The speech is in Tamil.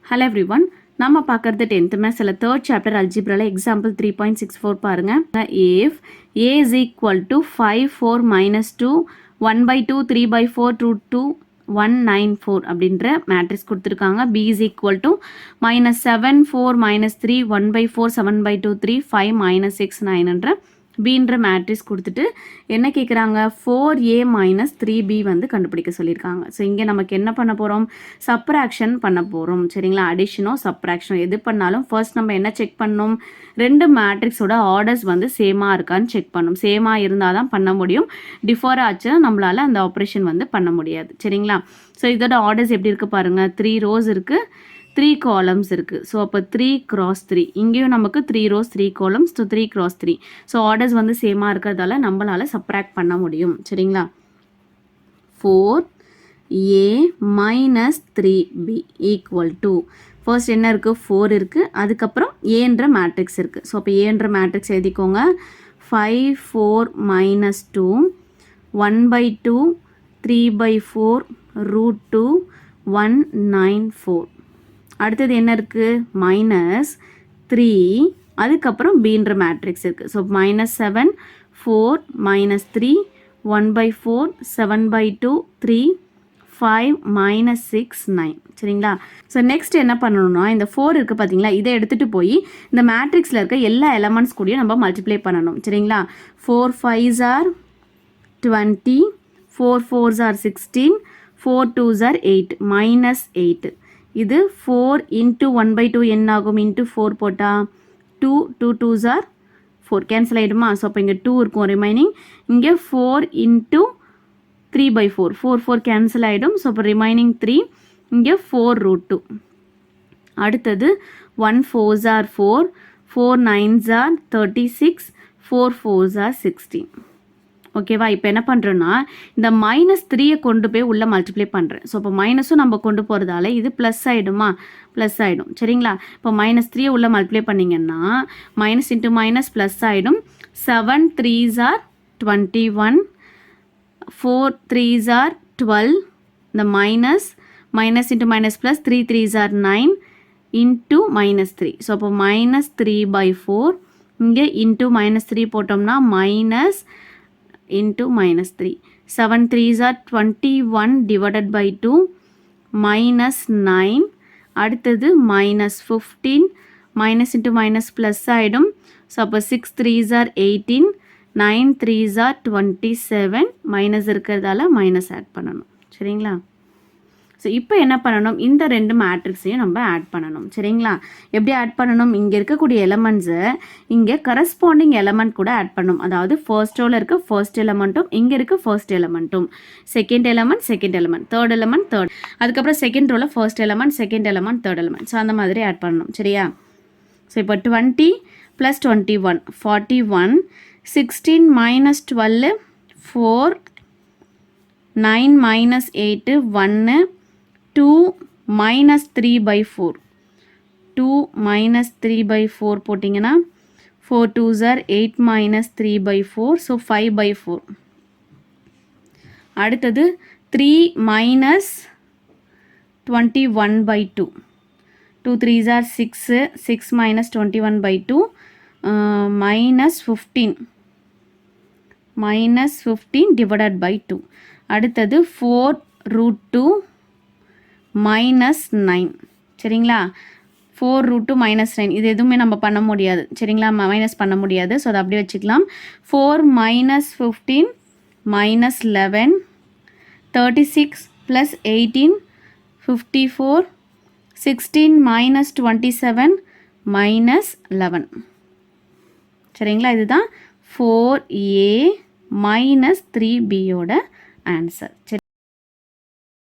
Hello everyone. நம்ம பார்க்கறது 10th மேத்ஸ்ல 3rd chapter algebraல example 3.64 பாருங்க. If a is equal to 5 4 minus 2 1 by 2 3 by 4 2 2 194 அப்படின்ற மேட்ரிக்ஸ் கொடுத்துருக்காங்க. b is equal to minus 7 4 minus 3 1 by 4 7 by 2 3 5 minus 6 9ன்ற பீன்ற matrix கொடுத்துட்டு என்ன கேட்குறாங்க 4a மைனஸ் 3b வந்து கண்டுபிடிக்க சொல்லியிருக்காங்க. ஸோ இங்கே நமக்கு என்ன பண்ண போகிறோம், சப்ராக்ஷன் பண்ண போகிறோம். சரிங்களா, அடிஷனோ சப்ராக்ஷனோ எது பண்ணாலும் ஃபர்ஸ்ட் நம்ம என்ன செக் பண்ணணும், ரெண்டு மேட்ரிக்ஸோட ஆர்டர்ஸ் வந்து சேமாக இருக்கான்னு செக் பண்ணணும். சேமாக இருந்தால் தான் பண்ண முடியும். டிஃபர் ஆச்சுன்னா நம்மளால் அந்த ஆப்ரேஷன் வந்து பண்ண முடியாது. சரிங்களா, ஸோ இதோட ஆர்டர்ஸ் எப்படி இருக்குது பாருங்கள். 3 rows இருக்குது, 3 columns இருக்குது. ஸோ அப்போ 3 cross 3, இங்கேயும் நமக்கு 3 rows 3 columns, so 3 cross 3. So orders வந்து சேமாக இருக்கிறதால நம்மளால் சப்ராக்ட் பண்ண முடியும். சரிங்களா, 4a minus 3b equal to, first என்ன இருக்குது 4 இருக்குது, அதுக்கப்புறம் ஏன்ற மேட்ரிக்ஸ் இருக்குது. ஸோ அப்போ ஏன்ற மேட்ரிக்ஸ் எழுதிக்கோங்க. 5 4 minus 2 1 by 2 3 by 4 root 2 194. அடுத்தது என்ன இருக்குது மைனஸ் 3, அதுக்கப்புறம் பீன்ற மேட்ரிக்ஸ் இருக்குது. So minus 7 4 minus 3 1 by 4 7 by 2 3 5 minus 6 9. சரிங்களா, ஸோ நெக்ஸ்ட் என்ன பண்ணணும்னா இந்த 4 இருக்குது பார்த்தீங்களா, இதை எடுத்துகிட்டு போய் இந்த மேட்ரிக்ஸில் இருக்க எல்லா எலமெண்ட்ஸ் கூடயும் நம்ம மல்டிப்ளை பண்ணணும். சரிங்களா, 4 5s are 20 4 4s are 16 4 2s are 8 minus 8. இது 4 into 1 by 2 என்ன ஆகும், into 4 போட்டால் 2 2 2s are 4 கேன்சல் ஆகிடுமா. ஸோ அப்போ இங்கே 2 இருக்கும் ரிமைனிங். இங்கே 4 into 3 by 4 4 4 கேன்சல் ஆகிடும். ஸோ அப்போ ரிமைனிங் 3, இங்கே 4 root 2. அடுத்தது 1 4s are 4 4 9s are 36 4 4s are 16. ஓகேவா, இப்போ என்ன பண்ணுறோன்னா இந்த மைனஸ் 3யை கொண்டு போய் உள்ளே மல்டிப்ளை பண்ணுறேன். ஸோ இப்போ மைனஸும் நம்ம கொண்டு போகிறதால இது ப்ளஸ் ஆகிடுமா, ப்ளஸ் ஆகிடும். சரிங்களா, இப்போ மைனஸ் 3யை உள்ளே மல்டிப்ளை பண்ணிங்கன்னா மைனஸ் இன்ட்டு மைனஸ் ப்ளஸ் ஆகிடும். 7 3s are 21 4 3s are 12, இந்த minus minus into minus plus 3 3s are 9 into minus 3. So அப்போ மைனஸ் 3 by 4, இங்கே இன்ட்டு மைனஸ் 3 போட்டோம்னா minus into minus 3. 7 3s are 21 divided by 2 minus 9. அடுத்தது minus 15 minus into minus plus ஆயிடும். ஸோ அப்போ 6 3s are 18 9 3s are 27 minus இருக்கிறதால மைனஸ் ஆட் பண்ணணும். சரிங்களா, ஸோ இப்போ என்ன பண்ணணும், இந்த ரெண்டு மேட்ரிக்ஸையும் நம்ம ஆட் பண்ணணும். சரிங்களா, எப்படி ஆட் பண்ணணும், இங்கே இருக்கக்கூடிய எலமெண்ட்ஸை இங்கே கரஸ்பாண்டிங் எலமெண்ட் கூட ஆட் பண்ணணும். அதாவது ஃபர்ஸ்ட் ரோவில் இருக்க ஃபர்ஸ்ட் எலமெண்ட்டும் இங்கே இருக்க ஃபர்ஸ்ட் எலமெண்ட்டும், second element second element third element third, அதுக்கப்புறம் செகண்ட் ரோவில் first element second element third element. So அந்த மாதிரி ஆட் பண்ணணும். சரியா, ஸோ இப்போ 20 + 21 41 16 - 12 4 9 - 8 1 2 minus 3 by 4 2 minus 3 by 4 போட்டிங்கன்னா 4 2s are 8 minus 3 by 4, so 5 by 4. அடுத்தது 3 minus 21 by 2 2 3s are 6 6 minus 21 by 2 minus 15 divided by 2. அடுத்தது 4 root 2 minus 9. சரிங்களா, 4 root 2 minus 9 இது எதுவுமே நம்ம பண்ண முடியாது. சரிங்களா, மைனஸ் பண்ண முடியாது. ஸோ அதை அப்படியே வச்சுக்கலாம். 4 minus 15 minus 11 36 plus 18 54 16 minus 27 minus 11. சரிங்களா, இதுதான் 4a minus 3b யோட ஆன்சர். சரி.